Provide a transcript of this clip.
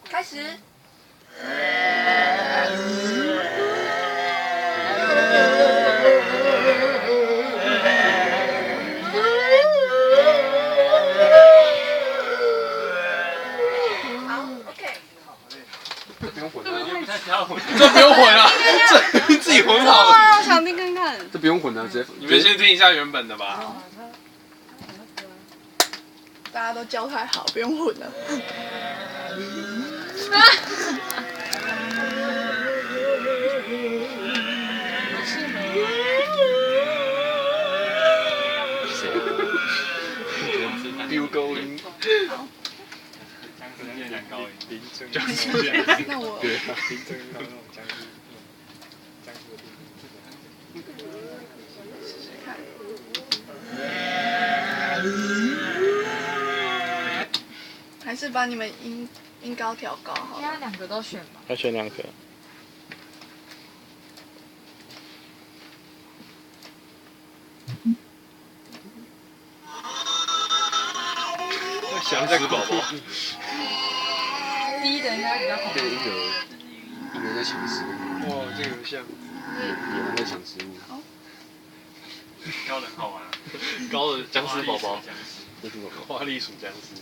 开始。好 ，OK。这不用混啊，这不用混了，这自己混好了。哇，想听看看。这不用混啊，直接。你们先听一下原本的吧。大家都教太好，不用混了。丢高音。高音，林正，那我对。林正英那种僵尸，僵尸的试试看。还是把你们音高调高好了。要两个都选吧。要选两个。想这个宝宝。低的应该比较好。这个婴儿在抢食物。哇，这个有像。野狼在抢食物。高的好玩啊，高的僵尸宝宝，这是什么？花栗鼠僵尸。